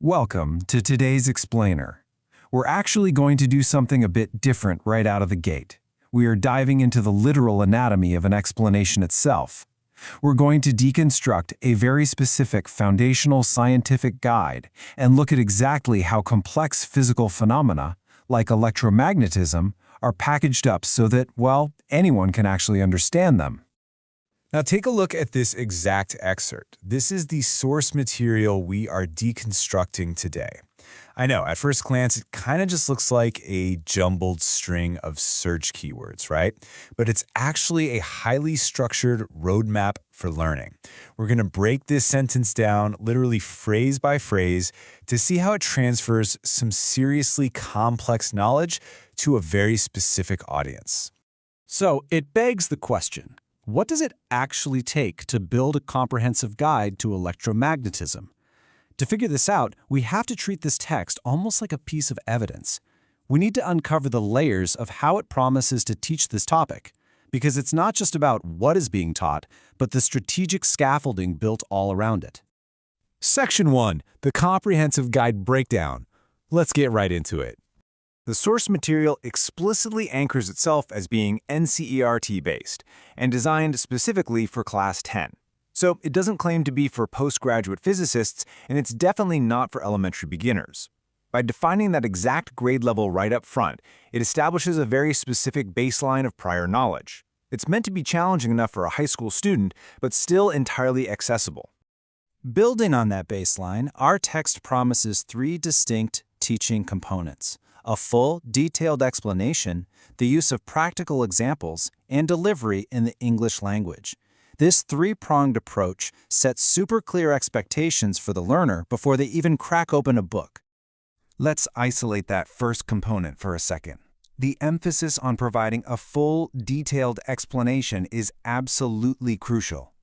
Welcome to today's explainer. We're actually going to do something a bit different right out of the gate. We are diving into the literal anatomy of an explanation itself. We're going to deconstruct a very specific foundational scientific guide and look at exactly how complex physical phenomena, like electromagnetism, are packaged up so that, well, anyone can actually understand them. Now take a look at this exact excerpt. This is the source material we are deconstructing today. I know, at first glance, it kind of just looks like a jumbled string of search keywords, right? But it's actually a highly structured roadmap for learning. We're going to break this sentence down literally phrase by phrase to see how it transfers some seriously complex knowledge to a very specific audience. So it begs the question, what does it actually take to build a comprehensive guide to electromagnetism? To figure this out, we have to treat this text almost like a piece of evidence. We need to uncover the layers of how it promises to teach this topic, because it's not just about what is being taught, but the strategic scaffolding built all around it. Section 1, the Comprehensive Guide Breakdown. Let's get right into it. The source material explicitly anchors itself as being NCERT-based and designed specifically for Class 10. So it doesn't claim to be for postgraduate physicists, and it's definitely not for elementary beginners. By defining that exact grade level right up front, it establishes a very specific baseline of prior knowledge. It's meant to be challenging enough for a high school student, but still entirely accessible. Building on that baseline, our text promises three distinct teaching components: a full, detailed explanation, the use of practical examples, and delivery in the English language. This three-pronged approach sets super clear expectations for the learner before they even crack open a book. Let's isolate that first component for a second. The emphasis on providing a full, detailed explanation is absolutely crucial.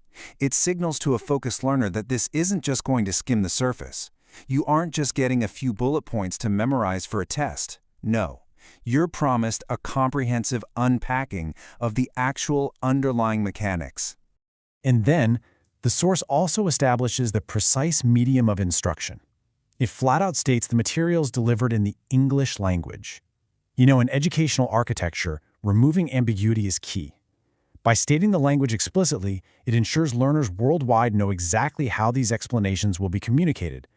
It signals to a focused learner that this isn't just going to skim the surface. You aren't just getting a few bullet points to memorize for a test. No, you're promised a comprehensive unpacking of the actual underlying mechanics. And then, the source also establishes the precise medium of instruction. It flat out states the materials delivered in the English language. You know, in educational architecture, removing ambiguity is key. By stating the language explicitly, it ensures learners worldwide know exactly how these explanations will be communicated.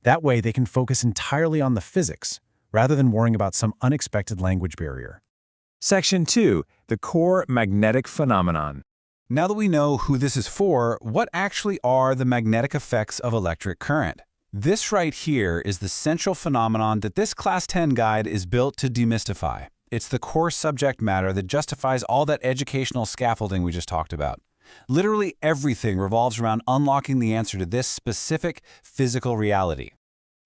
That way, they can focus entirely on the physics, rather than worrying about some unexpected language barrier. Section 2, the core magnetic phenomenon. Now that we know who this is for, what actually are the magnetic effects of electric current? This right here is the central phenomenon that this Class 10 guide is built to demystify. It's the core subject matter that justifies all that educational scaffolding we just talked about. Literally everything revolves around unlocking the answer to this specific physical reality.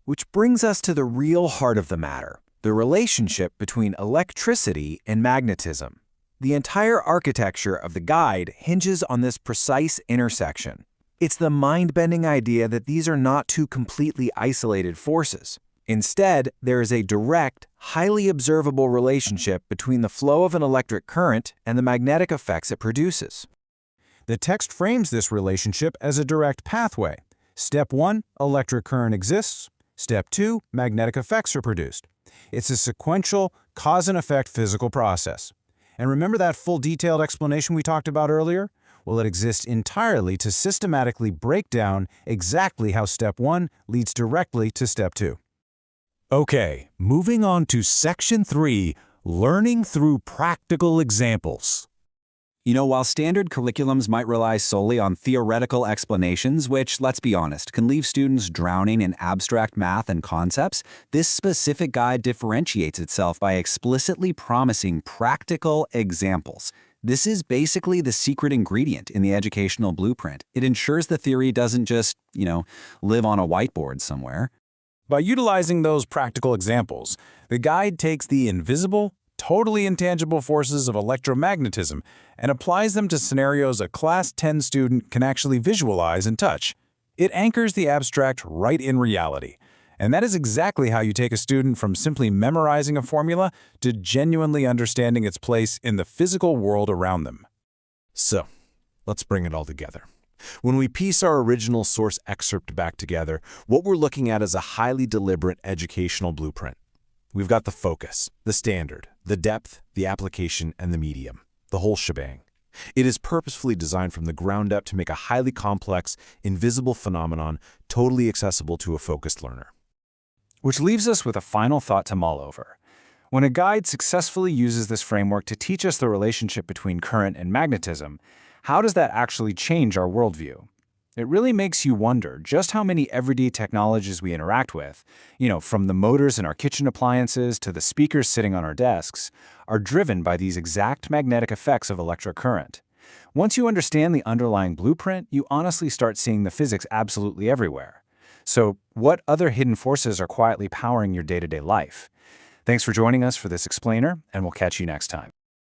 Which brings us to the real heart of the matter, the relationship between electricity and magnetism. The entire architecture of the guide hinges on this precise intersection. It's the mind-bending idea that these are not two completely isolated forces. Instead, there is a direct, highly observable relationship between the flow of an electric current and the magnetic effects it produces. The text frames this relationship as a direct pathway. Step 1, electric current exists. Step 2, magnetic effects are produced. It's a sequential, cause and effect physical process. And remember that full detailed explanation we talked about earlier? Well, it exists entirely to systematically break down exactly how Step 1 leads directly to Step 2. Okay, moving on to Section 3, learning through practical examples. You know, while standard curriculums might rely solely on theoretical explanations, which, let's be honest, can leave students drowning in abstract math and concepts, this specific guide differentiates itself by explicitly promising practical examples. This is basically the secret ingredient in the educational blueprint. It ensures the theory doesn't just, live on a whiteboard somewhere. By utilizing those practical examples, the guide takes the invisible, totally intangible forces of electromagnetism and applies them to scenarios a Class 10 student can actually visualize and touch. It anchors the abstract right in reality. And that is exactly how you take a student from simply memorizing a formula to genuinely understanding its place in the physical world around them. So, let's bring it all together. When we piece our original source excerpt back together, what we're looking at is a highly deliberate educational blueprint. We've got the focus, the standard, the depth, the application, and the medium, the whole shebang. It is purposefully designed from the ground up to make a highly complex, invisible phenomenon totally accessible to a focused learner. Which leaves us with a final thought to mull over. When a guide successfully uses this framework to teach us the relationship between current and magnetism, how does that actually change our worldview? It really makes you wonder just how many everyday technologies we interact with, from the motors in our kitchen appliances to the speakers sitting on our desks, are driven by these exact magnetic effects of electric current. Once you understand the underlying blueprint, you honestly start seeing the physics absolutely everywhere. So, what other hidden forces are quietly powering your day-to-day life? Thanks for joining us for this explainer, and we'll catch you next time.